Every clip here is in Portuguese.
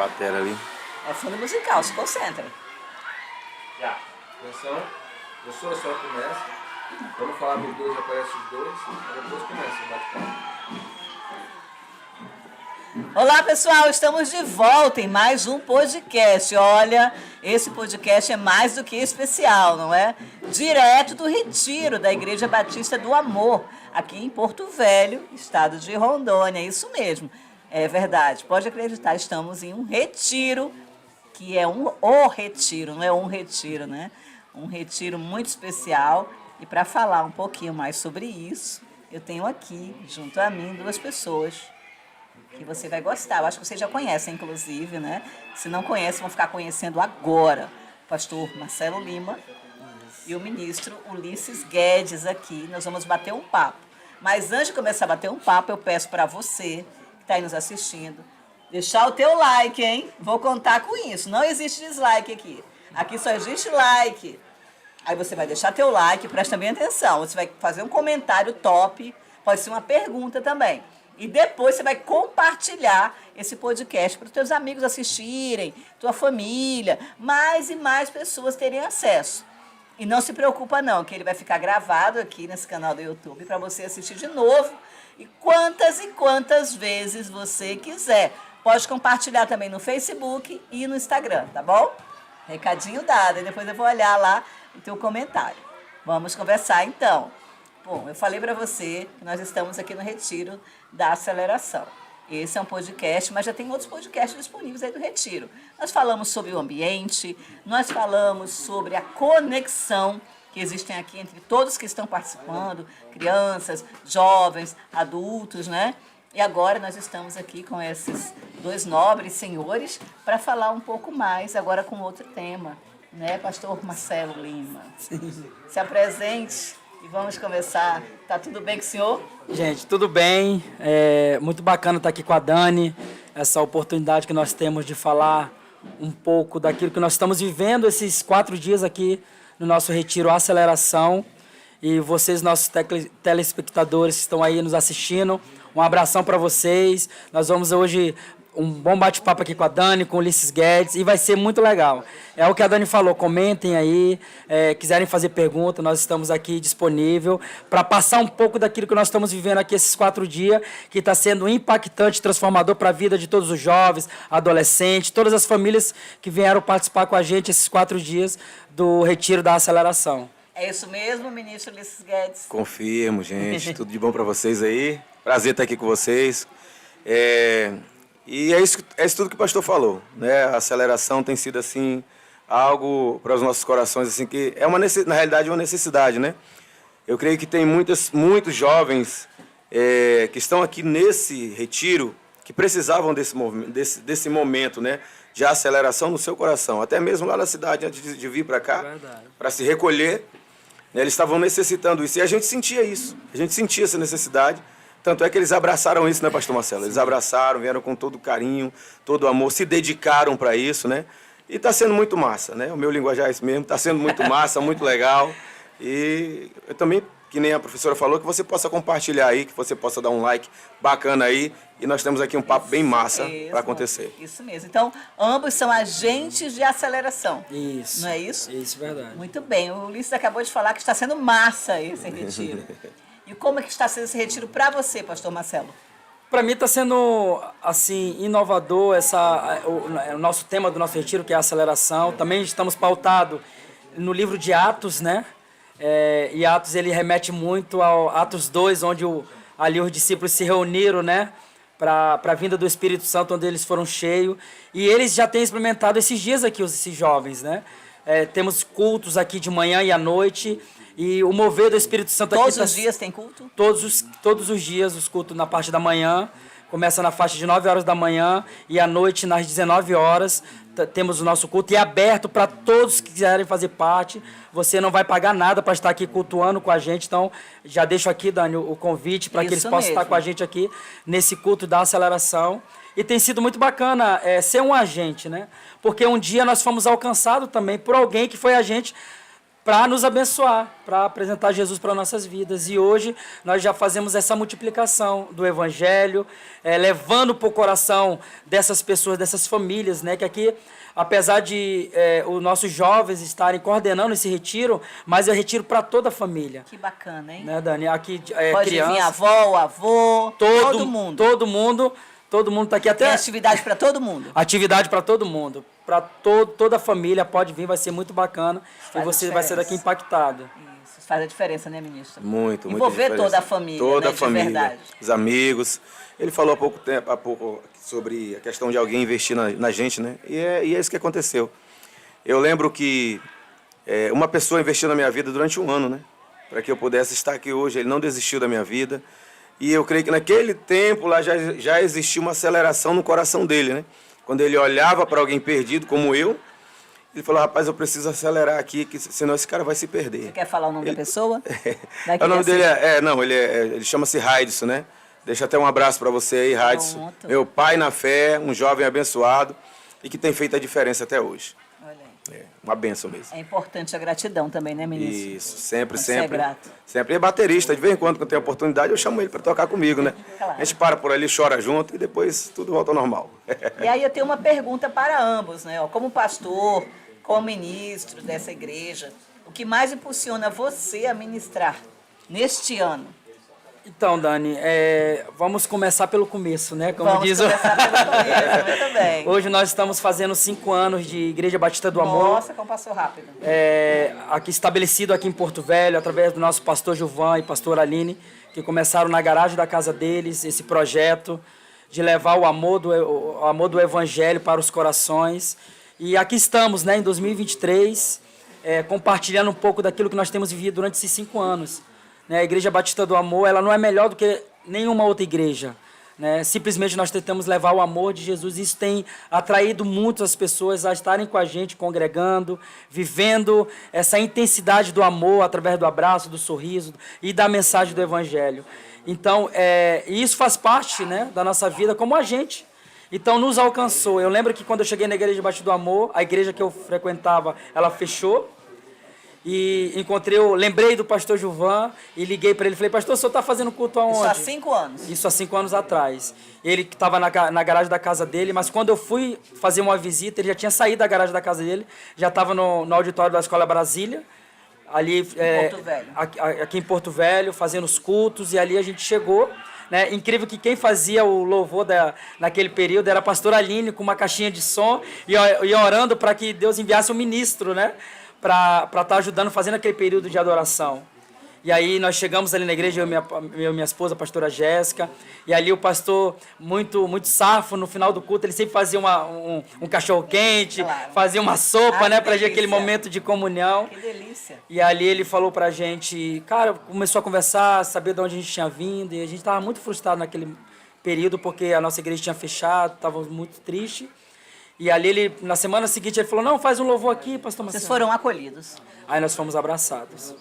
batera ali. É fundo musical, se concentra. Já. Atenção. Professora, a senhora começa. Vamos falar dos dois, aparece os dois. E depois começa o bate-papo. Olá, pessoal, estamos de volta em mais um podcast. Olha, esse podcast é mais do que especial, não é? Direto do Retiro da Igreja Batista do Amor, aqui em Porto Velho, estado de Rondônia. Isso mesmo, é verdade. Pode acreditar, estamos em um retiro, que é o retiro, não é um retiro, né? Um retiro muito especial. E para falar um pouquinho mais sobre isso, eu tenho aqui, junto a mim, duas pessoas que você vai gostar. Eu acho que vocês já conhecem, inclusive, né? Se não conhecem, vão ficar conhecendo agora. O pastor Marcelo Lima e o ministro Ulisses Guedes aqui. Nós vamos bater um papo. Mas antes de começar a bater um papo, eu peço para você, que está aí nos assistindo, deixar o teu like, hein? Vou contar com isso. Não existe dislike aqui. Aqui só existe like. Aí você vai deixar teu like, presta bem atenção. Você vai fazer um comentário top, pode ser uma pergunta também. E depois você vai compartilhar esse podcast para os teus amigos assistirem, tua família, mais e mais pessoas terem acesso. E não se preocupa não, que ele vai ficar gravado aqui nesse canal do YouTube para você assistir de novo e quantas vezes você quiser. Pode compartilhar também no Facebook e no Instagram, tá bom? Recadinho dado, e depois eu vou olhar lá o teu comentário. Vamos conversar então. Bom, eu falei para você que nós estamos aqui no Retiro da Aceleração. Esse é um podcast, mas já tem outros podcasts disponíveis aí do Retiro. Nós falamos sobre o ambiente, nós falamos sobre a conexão que existem aqui entre todos que estão participando, crianças, jovens, adultos, né? E agora nós estamos aqui com esses dois nobres senhores para falar um pouco mais, agora com outro tema, né, pastor Marcelo Lima? Sim. Se apresente. E vamos começar. Tá tudo bem com o senhor? Gente, tudo bem. É muito bacana estar aqui com a Dani. Essa oportunidade que nós temos de falar um pouco daquilo que nós estamos vivendo esses 4 dias aqui no nosso Retiro Aceleração. E vocês, nossos telespectadores que estão aí nos assistindo, um abração para vocês. Nós vamos hoje um bom bate-papo aqui com a Dani, com o Ulisses Guedes, e vai ser muito legal. É o que a Dani falou, comentem aí, quiserem fazer pergunta, nós estamos aqui disponível para passar um pouco daquilo que nós estamos vivendo aqui esses 4 dias, que está sendo impactante, transformador para a vida de todos os jovens, adolescentes, todas as famílias que vieram participar com a gente esses 4 dias do Retiro da Aceleração. É isso mesmo, ministro Ulisses Guedes? Confirmo, gente. Tudo de bom para vocês aí. Prazer estar aqui com vocês. E é isso tudo que o pastor falou, né? A aceleração tem sido assim algo para os nossos corações assim que é na realidade uma necessidade, né? Eu creio que tem muitos jovens que estão aqui nesse retiro que precisavam desse momento, né? De aceleração no seu coração, até mesmo lá na cidade antes de vir para cá, para se recolher, né? Eles estavam necessitando isso e a gente sentia isso, a gente sentia essa necessidade. Tanto é que eles abraçaram isso, né, pastor Marcelo? Eles abraçaram, vieram com todo carinho, todo amor, se dedicaram para isso, né? E está sendo muito massa, né? O meu linguajar é esse mesmo, está sendo muito massa, muito legal. E eu também, que nem a professora falou, que você possa compartilhar aí, que você possa dar um like bacana aí. E nós temos aqui um papo bem massa para acontecer. Isso mesmo. Então, ambos são agentes de aceleração. Isso. Não é isso? Isso, verdade. Muito bem. O Ulisses acabou de falar que está sendo massa esse retiro. E como é que está sendo esse retiro para você, pastor Marcelo? Para mim está sendo assim inovador o nosso tema do nosso retiro, que é a aceleração. Também estamos pautados no livro de Atos, né? E Atos ele remete muito ao Atos 2, onde ali os discípulos se reuniram, né? Para a vinda do Espírito Santo, onde eles foram cheios. E eles já têm experimentado esses dias aqui, esses jovens, né? Temos cultos aqui de manhã e à noite. E o mover do Espírito Santo aqui... Todos os dias tem culto? Todos os dias, os cultos na parte da manhã. Começa na faixa de 9 horas da manhã e à noite, nas 19 horas, temos o nosso culto. E é aberto para todos que quiserem fazer parte. Você não vai pagar nada para estar aqui cultuando com a gente. Então, já deixo aqui, Dani, o convite para que eles possam estar com a gente aqui nesse culto da aceleração. E tem sido muito bacana ser um agente, né? Porque um dia nós fomos alcançados também por alguém que foi agente para nos abençoar, para apresentar Jesus para nossas vidas. E hoje nós já fazemos essa multiplicação do Evangelho, levando para o coração dessas pessoas, dessas famílias, né? Que aqui, apesar de os nossos jovens estarem coordenando esse retiro, mas é retiro para toda a família. Que bacana, hein? Né, Dani? Aqui Pode criança, vir a avó, o avô, todo mundo. Todo mundo está aqui. Até Tem atividade para todo mundo. atividade para todo mundo. Para toda a família pode vir, vai ser muito bacana. Faz E você a vai ser daqui diferença. impactado. Isso faz a diferença, né, ministro? Muito, muito. Envolver diferença. toda a família, Toda né, a de família, verdade. os amigos. Ele falou há pouco sobre a questão de alguém investir na gente, né? E é isso que aconteceu. Eu lembro que uma pessoa investiu na minha vida durante um ano, né? Para que eu pudesse estar aqui hoje. Ele não desistiu da minha vida. E eu creio que naquele tempo lá já existia uma aceleração no coração dele, né? Quando ele olhava para alguém perdido como eu, ele falou, rapaz, eu preciso acelerar aqui, senão esse cara vai se perder. Você quer falar o nome da pessoa? O nome dele ele chama-se Raidson, né? Deixa até um abraço para você aí, Raidson. Pronto. Meu pai na fé, um jovem abençoado e que tem feito a diferença até hoje. Olha aí. Uma bênção mesmo. É importante a gratidão também, né, ministro? Isso, sempre, Você é sempre. grato. Sempre. E baterista, de vez em quando tem oportunidade, eu chamo ele para tocar comigo, né? Claro. A gente para por ali, chora junto e depois tudo volta ao normal. E aí eu tenho uma pergunta para ambos, né? Ó, como pastor, como ministro dessa igreja, o que mais impulsiona você a ministrar neste ano? Então, Dani, vamos começar pelo começo, né? Como Vamos diz começar pelo começo, muito bem. Hoje nós estamos fazendo 5 anos de Igreja Batista do Amor. Nossa, como passou rápido. Aqui estabelecido aqui em Porto Velho, através do nosso pastor Gilvan e pastor Aline, que começaram na garagem da casa deles esse projeto de levar o amor do Evangelho para os corações. E aqui estamos, né, em 2023, compartilhando um pouco daquilo que nós temos vivido durante esses 5 anos. Né? A Igreja Batista do Amor, ela não é melhor do que nenhuma outra igreja. Né? Simplesmente nós tentamos levar o amor de Jesus. Isso tem atraído muitas pessoas a estarem com a gente, congregando, vivendo essa intensidade do amor através do abraço, do sorriso e da mensagem do Evangelho. Então, isso faz parte, né, da nossa vida como agente. Então, nos alcançou. Eu lembro que quando eu cheguei na Igreja Batista do Amor, a igreja que eu frequentava, ela fechou. E lembrei do pastor Gilvan e liguei para ele. Falei, pastor, o senhor está fazendo culto aonde? Isso há 5 anos. Isso há 5 anos atrás. Ele estava na garagem da casa dele, mas quando eu fui fazer uma visita, ele já tinha saído da garagem da casa dele, já estava no auditório da Escola Brasília, ali Porto Velho. aqui em Porto Velho, fazendo os cultos, e ali a gente chegou. Né? Incrível que quem fazia o louvor naquele período era a pastora Aline, com uma caixinha de som, e orando para que Deus enviasse um ministro, né? Para estar ajudando, fazendo aquele período de adoração. E aí nós chegamos ali na igreja, eu e minha esposa, a pastora Jéssica, e ali o pastor, muito, muito safo, no final do culto, ele sempre fazia um cachorro-quente, Claro. fazia uma sopa, né, Que para aquele delícia. momento de comunhão. Que delícia. E ali ele falou pra gente, cara, começou a conversar, saber de onde a gente tinha vindo, e a gente estava muito frustrado naquele período, porque a nossa igreja tinha fechado, estávamos muito tristes. E ali, na semana seguinte, ele falou, não, faz um louvor aqui, pastor Marcelo. Vocês foram acolhidos. Aí nós fomos abraçados.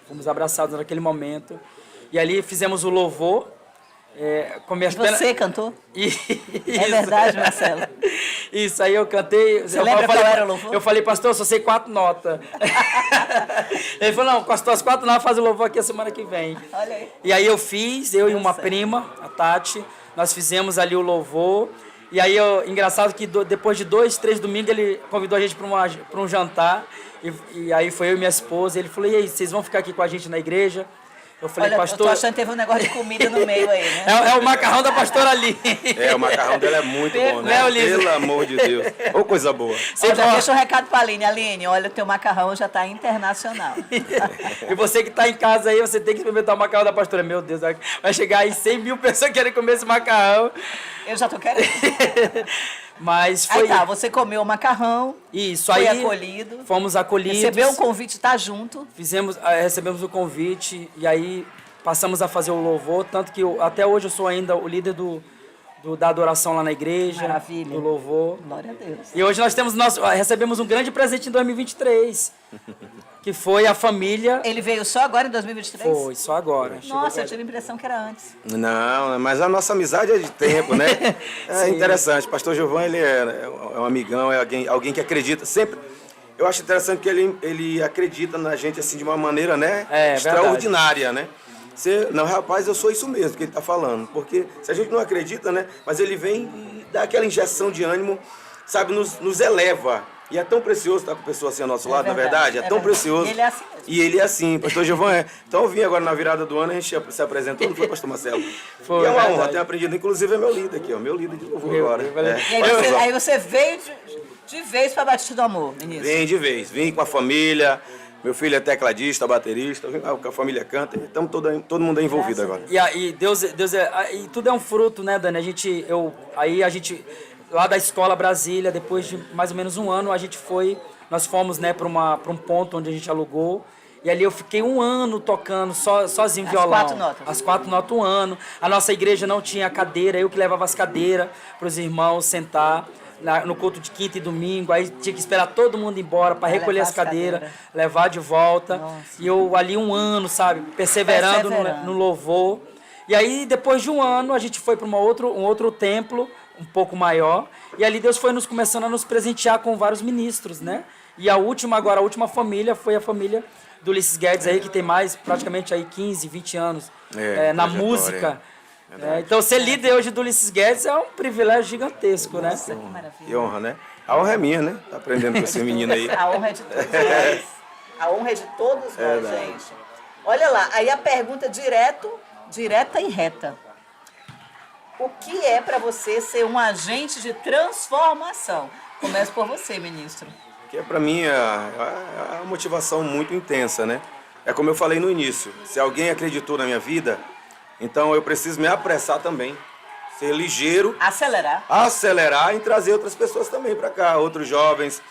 Fomos abraçados naquele momento. E ali fizemos o louvor. E você cantou? Isso. É verdade, Marcelo? Isso, aí eu cantei. Você lembra qual era o louvor? Eu falei, pastor, eu só sei 4 notas. Ele falou, não, com as tuas 4 notas faz o louvor aqui a semana que vem. Olha aí. E aí eu fiz, eu e uma certo. prima, a Tati, nós fizemos ali o louvor. E aí, engraçado que depois de 2, 3 domingos, ele convidou a gente para um jantar. E aí foi eu e minha esposa. Ele falou, e aí, vocês vão ficar aqui com a gente na igreja? Eu falei, Olha, pastor... eu tô achando que teve um negócio de comida no meio aí, né? É o macarrão da pastora ali. O macarrão dela é muito bom, né? Né, Ulisses? Pelo amor de Deus. Ô, coisa boa. Ó, já deixa um recado pra Aline. Aline, olha, o teu macarrão já tá internacional. E você que está em casa aí, você tem que experimentar o macarrão da pastora. Meu Deus, vai chegar aí 100 mil pessoas querendo comer esse macarrão. Eu já tô querendo. Mas foi... Aí tá, você comeu o macarrão, Isso, foi aí acolhido. fomos acolhidos. Recebeu um convite de estar junto. Recebemos o convite e aí passamos a fazer o louvor, tanto que até hoje eu sou ainda o líder da adoração lá na igreja, Maravilha. do louvor. Glória a Deus. E hoje nós recebemos um grande presente em 2023, que foi a família. Ele veio só agora em 2023? Foi, só agora. Chegou Nossa, eu agora. tive a impressão que era antes. Não, mas a nossa amizade é de tempo, né? É interessante. Pastor Gilvan, ele é um amigão, é alguém que acredita sempre. eu acho interessante que ele acredita na gente assim de uma maneira, né, É, extraordinária, né? Não, rapaz, eu sou isso mesmo que ele está falando. Porque se a gente não acredita, né? Mas ele vem e dá aquela injeção de ânimo, sabe, nos eleva. E é tão precioso estar com pessoa assim ao nosso lado, na verdade. É tão precioso. Ele é assim mesmo. E ele é assim, pastor Giovanni é. Então eu vim agora na virada do ano, a gente se apresentou, não foi, pastor Marcelo? Foi, e é uma honra, verdade. tenho aprendido. Inclusive é meu líder aqui, ó. Meu líder de louvor agora. E aí você veio de vez para Batista do Amor, ministro. Vem de vez, vim com a família. Meu filho é tecladista, baterista, com a família canta, estamos todo mundo aí envolvido agora. E aí, Deus e tudo é um fruto, né, Dani? A gente, lá da escola Brasília, depois de mais ou menos um ano, nós fomos, né, para um ponto onde a gente alugou, e ali eu fiquei um ano tocando sozinho violão. As 4 notas. As 4 notas, um ano. A nossa igreja não tinha cadeira, eu que levava as cadeiras para os irmãos sentar. No culto de quinta e domingo, aí tinha que esperar todo mundo ir embora para recolher as cadeiras, levar de volta. Nossa. E eu ali um ano, sabe, perseverando. No louvor. E aí, depois de um ano, a gente foi para um outro templo, um pouco maior, e ali Deus foi começando a nos presentear com vários ministros, né? E a última família foi a família do Ulisses Guedes aí, que tem mais, praticamente aí 15, 20 anos na música. Então, ser líder hoje do Ulisses Guedes é um privilégio gigantesco, né? Nossa, que maravilha. Que honra, né? A honra é minha, né? Tá aprendendo com esse menino aí. A honra é de todos nós. A honra é de todos nós, gente. Olha lá, aí a pergunta direta e reta. O que é para você ser um agente de transformação? Começo por você, ministro. Que é para mim a motivação muito intensa, né? É como eu falei no início, se alguém acreditou na minha vida, então eu preciso me apressar também, ser ligeiro. Acelerar em trazer outras pessoas também para cá, outros jovens.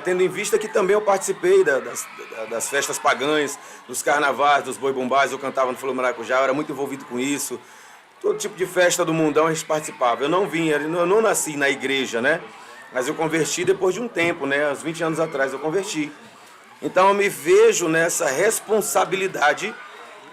Tendo em vista que também eu participei das festas pagãs, dos carnavais, dos boi-bumbás, eu cantava no Flor Maracujá, eu era muito envolvido com isso. Todo tipo de festa do mundão a gente participava. Eu não nasci na igreja, né? Mas eu converti depois de um tempo, né? Uns 20 anos atrás eu converti. Então eu me vejo nessa responsabilidade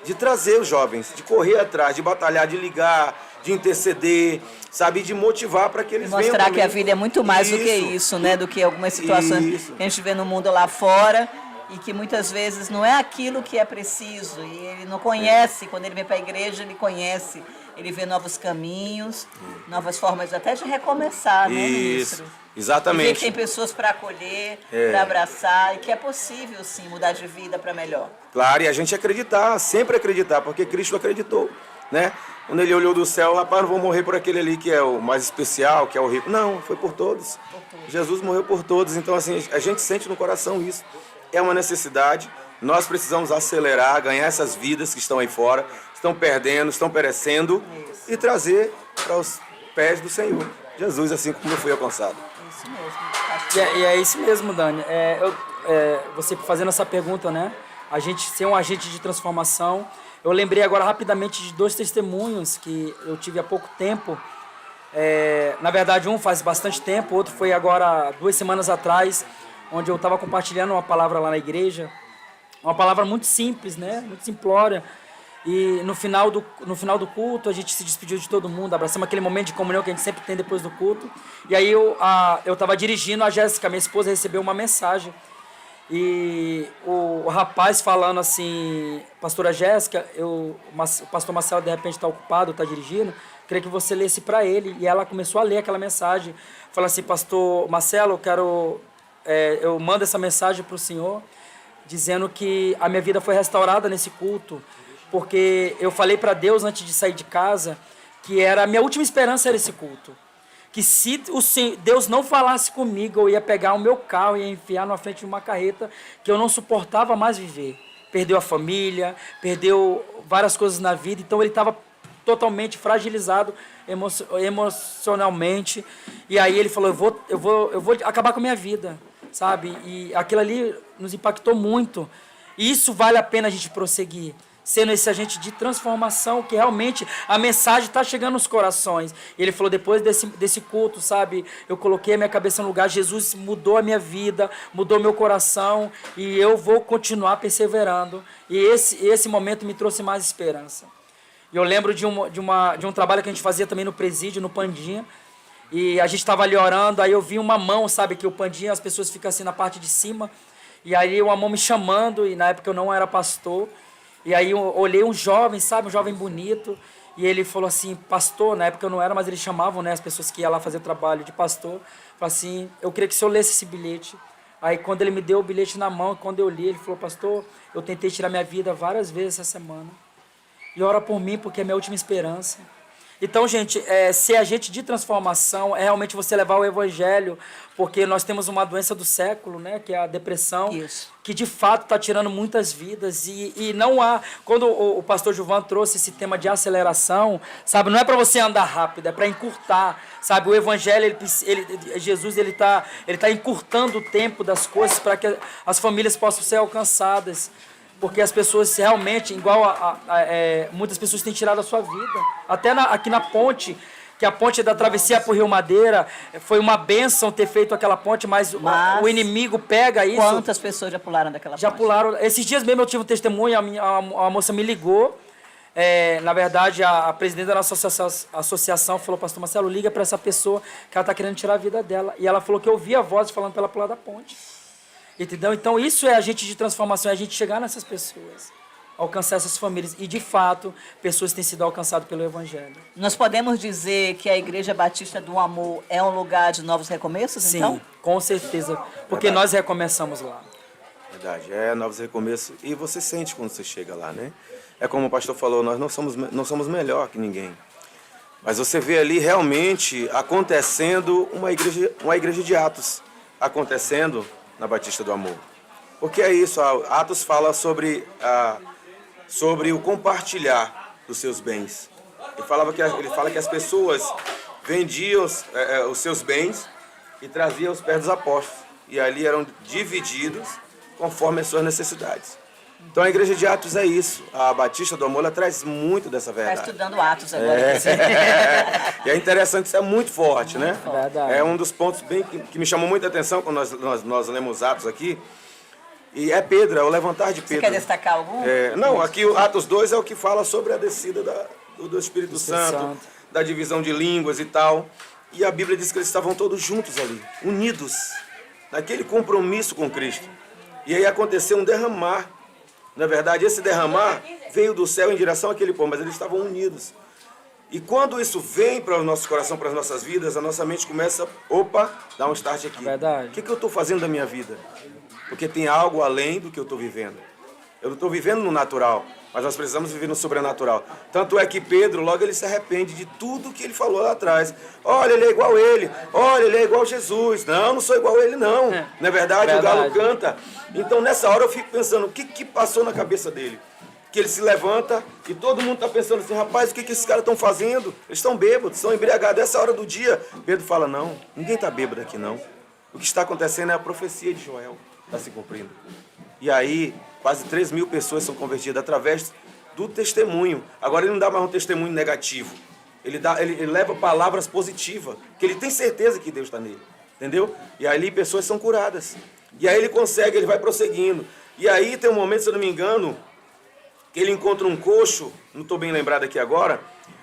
de trazer os jovens, de correr atrás, de batalhar, de ligar, de interceder, sabe, de motivar para que eles venham. Mostrar que a vida é muito mais do que isso, né? Do que algumas situações que a gente vê no mundo lá fora e que muitas vezes não é aquilo que é preciso. E ele não conhece, quando ele vem para a igreja, ele conhece, ele vê novos caminhos, novas formas até de recomeçar, né, ministro? Exatamente. E ver que tem pessoas para acolher, para abraçar, e que é possível, sim, mudar de vida para melhor. Claro, e a gente acreditar, sempre acreditar, porque Cristo acreditou, né? Quando ele olhou do céu, rapaz, não vou morrer por aquele ali que é o mais especial, que é o rico. Não, foi por todos. Jesus morreu por todos, então assim, a gente sente no coração isso. É uma necessidade, nós precisamos acelerar, ganhar essas vidas que estão aí fora, estão perdendo, estão perecendo, e trazer para os pés do Senhor. Jesus, assim como eu fui alcançado. Isso mesmo. E é isso mesmo, Dani. Você fazendo essa pergunta, né? A gente ser um agente de transformação. Eu lembrei agora rapidamente de 2 testemunhos que eu tive há pouco tempo. Na verdade, um faz bastante tempo, outro foi agora 2 semanas atrás, onde eu estava compartilhando uma palavra lá na igreja. Uma palavra muito simples, né? Muito simplória. E no final do culto, a gente se despediu de todo mundo, abraçamos aquele momento de comunhão que a gente sempre tem depois do culto. E aí eu estava dirigindo, a Jéssica, minha esposa, recebeu uma mensagem. E o rapaz falando assim, pastora Jéssica, o pastor Marcelo de repente está ocupado, está dirigindo, queria que você lesse para ele. E ela começou a ler aquela mensagem. Fala assim, pastor Marcelo, eu mando essa mensagem para o senhor, dizendo que a minha vida foi restaurada nesse culto, porque eu falei para Deus antes de sair de casa que a minha última esperança era esse culto. Que se Deus não falasse comigo, eu ia pegar o meu carro e ia enfiar na frente de uma carreta que eu não suportava mais viver. Perdeu a família, perdeu várias coisas na vida, então ele estava totalmente fragilizado emocionalmente. E aí ele falou, eu vou acabar com a minha vida, sabe? E aquilo ali nos impactou muito. E isso vale a pena a gente prosseguir, sendo esse agente de transformação, que realmente a mensagem está chegando nos corações. E ele falou, depois desse culto, sabe, eu coloquei a minha cabeça no lugar, Jesus mudou a minha vida, mudou meu coração, e eu vou continuar perseverando. E esse momento me trouxe mais esperança. E eu lembro de um trabalho que a gente fazia também no presídio, no Pandinha, E a gente estava ali orando, aí eu vi uma mão, sabe, que o pandinha, as pessoas ficam assim na parte de cima. E aí uma mão me chamando, e na época eu não era pastor. E aí eu olhei um jovem, sabe, um jovem bonito. E ele falou assim, pastor, na época eu não era, mas eles chamavam, né, as pessoas que iam lá fazer trabalho de pastor. Falou assim, eu queria que o senhor lesse esse bilhete. Aí quando ele me deu o bilhete na mão, quando eu li, ele falou, pastor, eu tentei tirar minha vida várias vezes essa semana. E ora por mim, porque é minha última esperança. Então, gente, ser agente de transformação é realmente você levar o evangelho, porque nós temos uma doença do século, né, que é a depressão, Isso. que de fato está tirando muitas vidas. E não há... Quando o pastor Gilvan trouxe esse tema de aceleração, sabe, não é para você andar rápido, é para encurtar, sabe? O evangelho, Jesus, ele tá encurtando o tempo das coisas para que as famílias possam ser alcançadas. Porque as pessoas realmente, igual muitas pessoas têm tirado a sua vida. Até aqui na ponte, que a ponte da travessia para o Rio Madeira, foi uma bênção ter feito aquela ponte, mas o inimigo pega isso. Quantas pessoas já pularam daquela ponte? Já pularam. Esses dias mesmo eu tive um testemunho, a moça me ligou. Na verdade, a presidente da nossa associação falou, pastor Marcelo, liga para essa pessoa que ela está querendo tirar a vida dela. E ela falou que eu ouvi a voz falando para ela pular da ponte. Entendeu? Então, isso é agente de transformação, é a gente chegar nessas pessoas, alcançar essas famílias. E, de fato, pessoas têm sido alcançadas pelo Evangelho. Nós podemos dizer que a Igreja Batista do Amor é um lugar de novos recomeços, Sim, então? com certeza. Porque Verdade. nós recomeçamos lá. Verdade, novos recomeços. E você sente quando você chega lá, né? É como o pastor falou, nós não somos melhor que ninguém. Mas você vê ali realmente acontecendo uma igreja de Atos. Acontecendo na Batista do Amor. Porque é isso, Atos fala sobre o compartilhar dos seus bens. Ele fala que as pessoas vendiam os seus bens e traziam aos pés dos apóstolos. E ali eram divididos conforme as suas necessidades. Então a igreja de Atos é isso. A Batista do Amor ela traz muito dessa Está verdade. estudando Atos agora. E é interessante, isso é muito forte, né? Verdade. É um dos pontos bem que me chamou muita atenção quando nós lemos Atos aqui. E é Pedro, é o levantar de Você Pedro. quer destacar algum? Não, aqui o Atos 2 é o que fala sobre a descida do Espírito Santo, da divisão de línguas e tal. E a Bíblia diz que eles estavam todos juntos ali, unidos, naquele compromisso com Cristo. E aí aconteceu um derramar. Na verdade, esse derramar veio do céu em direção àquele povo, mas eles estavam unidos. E quando isso vem para o nosso coração, para as nossas vidas, a nossa mente começa, dá um start aqui. Verdade. O que eu estou fazendo da minha vida? Porque tem algo além do que eu estou vivendo. Eu não estou vivendo no natural, mas nós precisamos viver no sobrenatural. Tanto é que Pedro, logo ele se arrepende de tudo que ele falou lá atrás. Olha, ele é igual a ele. Olha, ele é igual a Jesus. Não sou igual a ele, não. Não é verdade? O galo canta. Então, nessa hora, eu fico pensando, o que passou na cabeça dele? Que ele se levanta e todo mundo está pensando assim, rapaz, o que esses caras estão fazendo? Eles estão bêbados, estão embriagados. Essa hora do dia, Pedro fala, não, ninguém está bêbado aqui, não. O que está acontecendo é a profecia de Joel. Está se cumprindo. E aí, quase 3.000 pessoas são convertidas através do testemunho. Agora ele não dá mais um testemunho negativo. Ele leva palavras positivas, que ele tem certeza que Deus está nele. Entendeu? E aí pessoas são curadas. E aí ele vai prosseguindo. E aí tem um momento, se eu não me engano, que ele encontra um coxo, não estou bem lembrado aqui agora,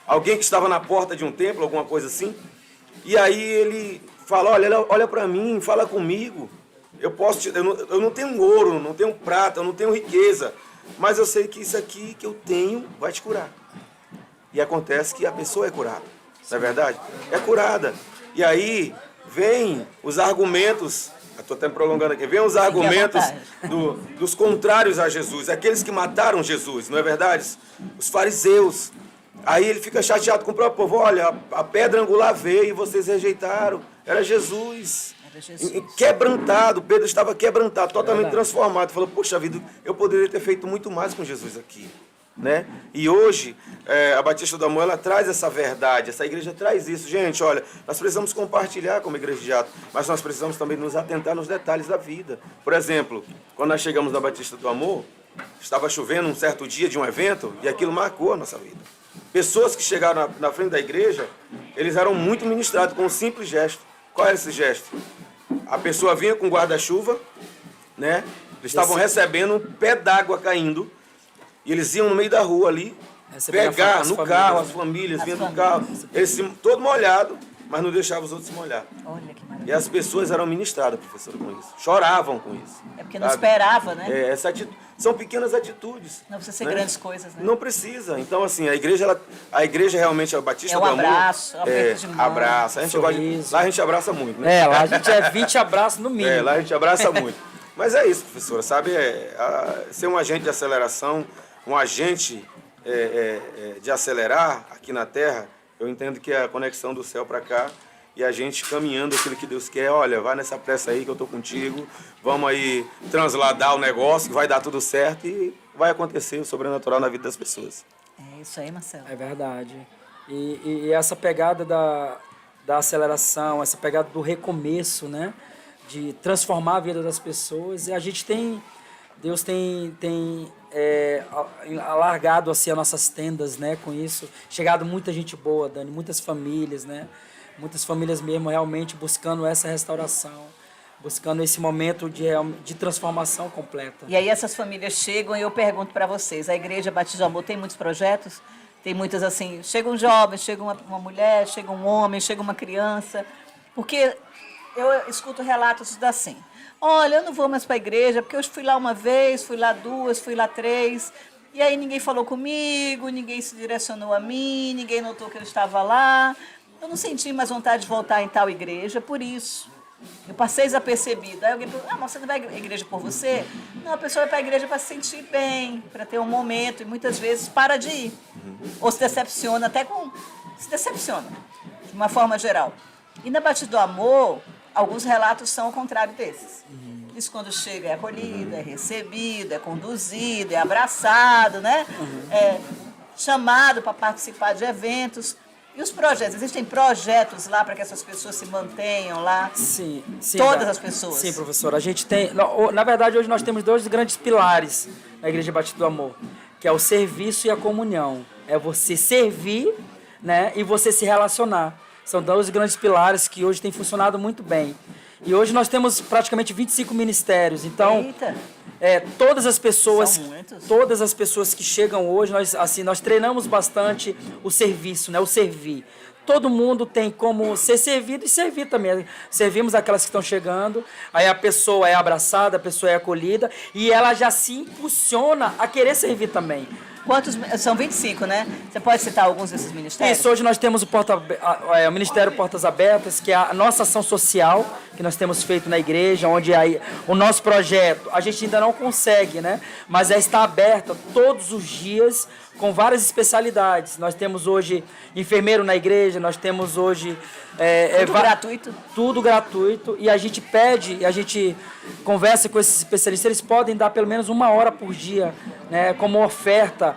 alguém que estava na porta de um templo, alguma coisa assim. E aí ele fala, olha para mim, fala comigo. Eu não tenho ouro, não tenho prata, eu não tenho riqueza, mas eu sei que isso aqui que eu tenho vai te curar. E acontece que a pessoa é curada, não é verdade? É curada. E aí vem os argumentos, estou até me prolongando aqui, vem os argumentos dos contrários a Jesus, aqueles que mataram Jesus, não é verdade? Os fariseus. Aí ele fica chateado com o próprio povo, olha, a pedra angular veio e vocês rejeitaram, era Jesus. Quebrantado, Pedro estava quebrantado, totalmente transformado. Falou, poxa vida, eu poderia ter feito muito mais com Jesus aqui, né? E hoje, a Batista do Amor, ela traz essa verdade, essa igreja traz isso. Gente, olha, nós precisamos compartilhar como igreja de Atos, mas nós precisamos também nos atentar nos detalhes da vida. Por exemplo, quando nós chegamos na Batista do Amor, estava chovendo um certo dia de um evento e aquilo marcou a nossa vida. Pessoas que chegaram na frente da igreja, eles eram muito ministrados com um simples gesto. Qual era esse gesto? A pessoa vinha com guarda-chuva, né? Eles estavam recebendo um pé d'água caindo e eles iam no meio da rua ali, pegar no carro, as famílias vinham no carro, eles todo molhado, mas não deixava os outros se molhar. Olha que E maravilha. as pessoas eram ministradas, professora, com isso. Choravam com isso. É porque não sabe? esperava, né? São pequenas atitudes. Não precisa ser né? grandes coisas, né? Não precisa. Então, assim, a igreja realmente é a Batista É um do Amor. abraço, aperto de mão. Abraça. A gente gosta de, Sorriso. lá a gente abraça muito, né? Lá a gente é 20 abraços no mínimo. Lá a gente abraça muito. Mas é isso, professora, sabe? Ser um agente de aceleração, um agente de acelerar aqui na Terra, eu entendo que é a conexão do céu para cá e a gente caminhando aquilo que Deus quer. Olha, vai nessa pressa aí que eu tô contigo, vamos aí transladar o negócio, que vai dar tudo certo e vai acontecer o sobrenatural na vida das pessoas. É isso aí, Marcelo. É verdade. E essa pegada da aceleração, essa pegada do recomeço, né? De transformar a vida das pessoas. E a gente Deus tem alargado assim as nossas tendas, né? Com isso, chegado muita gente boa, Dani, muitas famílias, né? Muitas famílias mesmo realmente buscando essa restauração, buscando esse momento de transformação completa. E aí essas famílias chegam e eu pergunto para vocês, a Igreja Batista do Amor tem muitos projetos? Tem muitas assim, chega um jovem, chega uma mulher, chega um homem, chega uma criança, porque eu escuto relatos assim, olha, eu não vou mais para a igreja porque eu fui lá uma vez, fui lá duas, fui lá três, e aí ninguém falou comigo, ninguém se direcionou a mim, ninguém notou que eu estava lá, eu não senti mais vontade de voltar em tal igreja, por isso. Eu passei desapercebido. Aí alguém perguntou, mas você não vai à igreja por você? Não, a pessoa vai para a igreja para se sentir bem, para ter um momento, e muitas vezes para de ir. Ou se decepciona, se decepciona, de uma forma geral. E na Batista do Amor, alguns relatos são ao contrário desses. Isso quando chega é acolhido, é recebido, é conduzido, é abraçado, né? É chamado para participar de eventos. E os projetos? Existem projetos lá para que essas pessoas se mantenham lá? Sim. Todas as pessoas? Sim, professora. A gente tem... Na verdade, hoje nós temos 2 grandes pilares na Igreja Batista do Amor, que é o serviço e a comunhão. É você servir, né, e você se relacionar. São 2 grandes pilares que hoje têm funcionado muito bem. E hoje nós temos praticamente 25 ministérios. Então, Eita. Todas as pessoas, São muitos. todas as pessoas que chegam hoje, nós treinamos bastante o serviço, né, o servir. Todo mundo tem como ser servido e servir também. Servimos aquelas que estão chegando, aí a pessoa é abraçada, a pessoa é acolhida e ela já se impulsiona a querer servir também. Quantos? São 25, né? Você pode citar alguns desses ministérios? Isso, hoje nós temos o Ministério Portas Abertas, que é a nossa ação social, que nós temos feito na igreja, onde aí, o nosso projeto, a gente ainda não consegue, né? Mas está aberto todos os dias, com várias especialidades. Nós temos hoje enfermeiro na igreja, nós temos hoje... Tudo gratuito? Tudo gratuito. E a gente pede, a gente conversa com esses especialistas, eles podem dar pelo menos 1 hora por dia, né, como oferta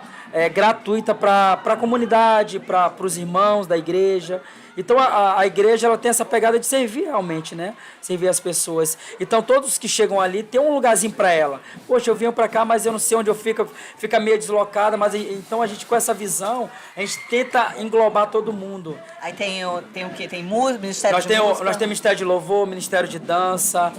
gratuita para a comunidade, para os irmãos da igreja. Então a igreja ela tem essa pegada de servir realmente, né? Servir as pessoas. Então todos que chegam ali tem um lugarzinho para ela. Poxa, eu venho para cá, mas eu não sei onde eu fico, fica meio deslocada, mas então a gente com essa visão, a gente tenta englobar todo mundo. Aí tem o quê? Tem Ministério de Música? Nós temos Ministério de Louvor, Ministério de Dança,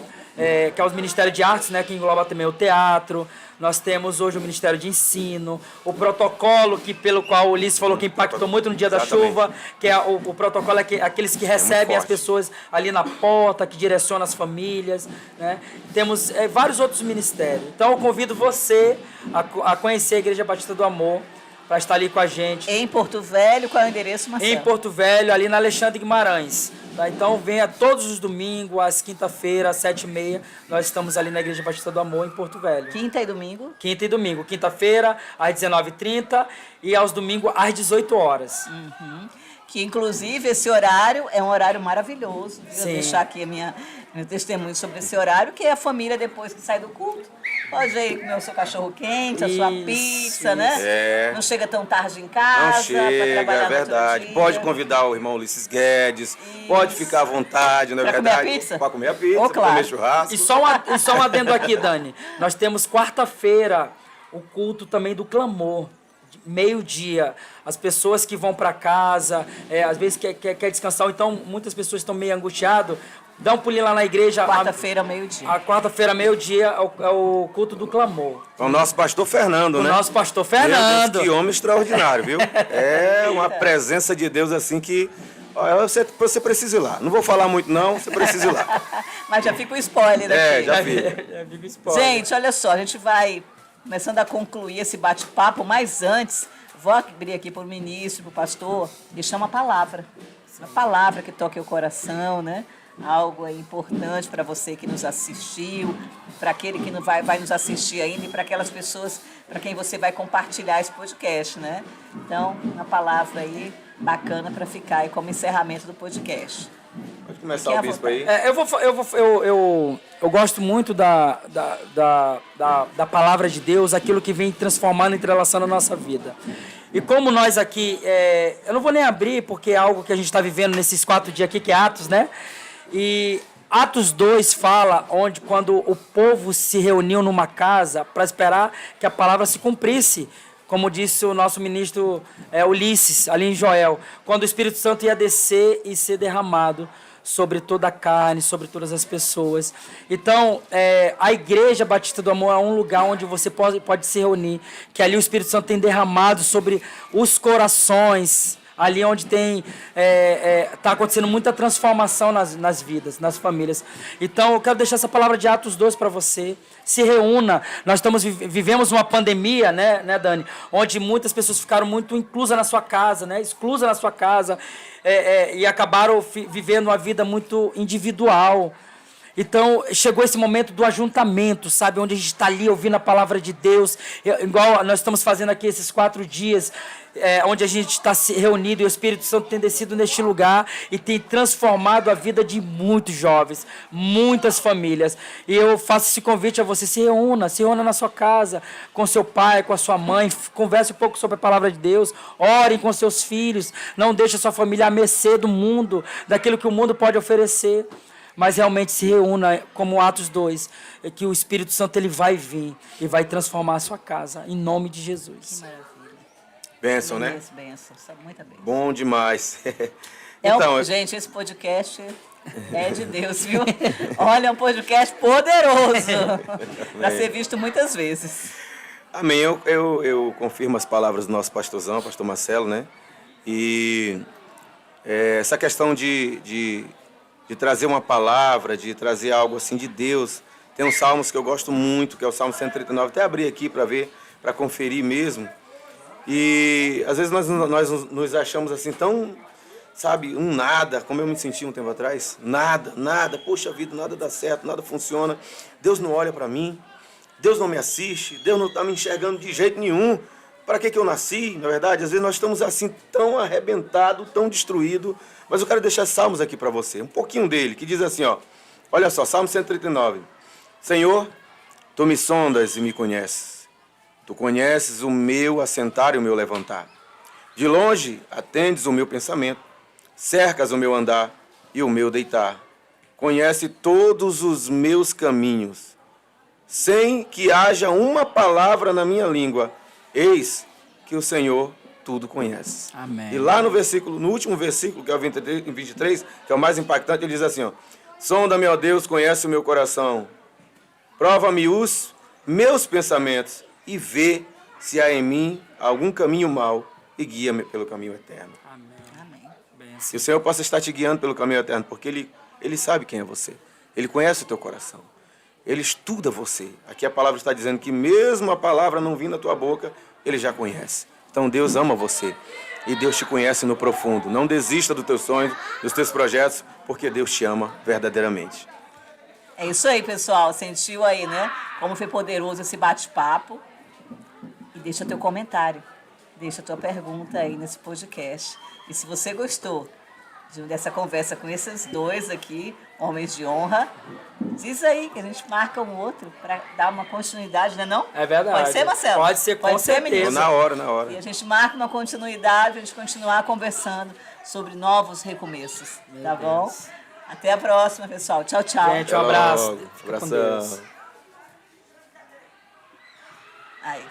que é o Ministério de Artes, né, que engloba também o teatro. Nós temos hoje o Ministério de Ensino, o protocolo pelo qual o Ulisses falou que impactou muito no dia da chuva, que é o protocolo aqueles que recebem as pessoas ali na porta, que direcionam as famílias, né? Temos vários outros ministérios. Então eu convido você a conhecer a Igreja Batista do Amor, para estar ali com a gente. Em Porto Velho, qual é o endereço, Marcelo? Em Porto Velho, ali na Alexandre Guimarães. Tá? Então venha todos os domingos, às quinta-feiras, às 7h30. Nós estamos ali na Igreja Batista do Amor, em Porto Velho. Quinta e domingo? Quinta e domingo. Quinta-feira, às 19h30 e aos domingos, às 18 horas. Que, inclusive, esse horário é um horário maravilhoso. Vou Sim. deixar aqui meu testemunho sobre esse horário, que é a família, depois que sai do culto, pode ir comer o seu cachorro quente, a sua Isso, pizza, isso. né? Não chega tão tarde em casa. Não pra chega, trabalhar é no outro verdade. dia. Pode convidar o irmão Ulisses Guedes, pode ficar à vontade, não é Pra comer verdade? a pizza? Para comer a pizza, Oh, para claro. comer churrasco. E só um adendo aqui, Dani. Nós temos quarta-feira o culto também do clamor. Meio-dia, as pessoas que vão para casa, às vezes quer descansar, ou então muitas pessoas estão meio angustiadas, dá um pulinho lá na igreja. Quarta-feira, meio-dia. A quarta-feira, meio-dia, é o culto do clamor. O nosso pastor Fernando, O né? nosso pastor Meu Fernando. Deus, que homem extraordinário, viu? É uma presença de Deus assim que Ó, você precisa ir lá. Não vou falar muito, não, você precisa ir lá. Mas já fica o spoiler aqui. Já fica. Já fica spoiler. Gente, olha só, a gente vai começando a concluir esse bate-papo, mas antes, vou abrir aqui para o ministro, para o pastor, deixar uma palavra que toque o coração, né? Algo aí importante para você que nos assistiu, para aquele que não vai nos assistir ainda e para aquelas pessoas para quem você vai compartilhar esse podcast, né? Então, uma palavra aí bacana para ficar aí como encerramento do podcast. Pode começar o bispo aí. Eu gosto muito da palavra de Deus, aquilo que vem transformando e entrelaçando a nossa vida. E como nós aqui, eu não vou nem abrir, porque é algo que a gente está vivendo nesses 4 dias aqui, que é Atos, né? E Atos 2 fala quando o povo se reuniu numa casa para esperar que a palavra se cumprisse. Como disse o nosso ministro Ulisses, ali em Joel, quando o Espírito Santo ia descer e ser derramado sobre toda a carne, sobre todas as pessoas. Então, a Igreja Batista do Amor é um lugar onde você pode se reunir, que ali o Espírito Santo tem derramado sobre os corações, ali onde está acontecendo muita transformação nas vidas, nas famílias. Então, eu quero deixar essa palavra de Atos 2 para você. Se reúna. Nós vivemos uma pandemia, né, Dani? Onde muitas pessoas ficaram muito exclusas na sua casa, e acabaram vivendo uma vida muito individual. Então, chegou esse momento do ajuntamento, sabe? Onde a gente está ali ouvindo a palavra de Deus, igual nós estamos fazendo aqui esses 4 dias, onde a gente está se reunido e o Espírito Santo tem descido neste lugar e tem transformado a vida de muitos jovens, muitas famílias. E eu faço esse convite a você: se reúna na sua casa, com seu pai, com a sua mãe, converse um pouco sobre a palavra de Deus, orem com seus filhos, não deixe a sua família à mercê do mundo, daquilo que o mundo pode oferecer. Mas realmente se reúna como Atos 2, que o Espírito Santo ele vai vir e vai transformar a sua casa, em nome de Jesus. Que maravilha. Bênção, né? Bênção, sabe, muita bênção. Bom demais. Gente, esse podcast é de Deus, viu? Olha, é um podcast poderoso para ser visto muitas vezes. Amém. Eu confirmo as palavras do nosso pastorzão, pastor Marcelo, né? E essa questão de trazer uma palavra, de trazer algo assim de Deus. Tem uns salmos que eu gosto muito, que é o Salmo 139. Até abri aqui para ver, para conferir mesmo. E às vezes nós nos achamos assim tão, sabe, nada, como eu me senti um tempo atrás. Nada, poxa vida, nada dá certo, nada funciona. Deus não olha para mim, Deus não me assiste, Deus não está me enxergando de jeito nenhum. Para que eu nasci, na verdade? Às vezes nós estamos assim tão arrebentados, tão destruídos. Mas eu quero deixar salmos aqui para você, um pouquinho dele, que diz assim, ó. Olha só, Salmo 139. Senhor, tu me sondas e me conheces. Tu conheces o meu assentar e o meu levantar. De longe atendes o meu pensamento. Cercas o meu andar e o meu deitar. Conhece todos os meus caminhos. Sem que haja uma palavra na minha língua. Eis que o Senhor tudo conhece. Amém. E lá no último versículo, que é o 23, que é o mais impactante, ele diz assim, ó: sonda-me, ó Deus, conhece o meu coração. Prova-me os meus pensamentos e vê se há em mim algum caminho mau e guia-me pelo caminho eterno. Amém. E o Senhor possa estar te guiando pelo caminho eterno, porque Ele sabe quem é você. Ele conhece o teu coração. Ele estuda você. Aqui a palavra está dizendo que mesmo a palavra não vindo da tua boca, Ele já conhece. Então Deus ama você e Deus te conhece no profundo. Não desista dos teus sonhos, dos teus projetos, porque Deus te ama verdadeiramente. É isso aí, pessoal. Sentiu aí, né? Como foi poderoso esse bate-papo. E deixa teu comentário, deixa tua pergunta aí nesse podcast. E se você gostou dessa conversa com esses dois aqui, homens de honra, diz aí que a gente marca um outro para dar uma continuidade, não é não? É verdade. Pode ser, Marcelo? Pode ser, com certeza. ministro? Na hora. E a gente marca uma continuidade, a gente continuar conversando sobre novos recomeços, tá bom? Até a próxima, pessoal. Tchau, tchau. Gente, um abraço. Até logo. Fica com Abração. Deus.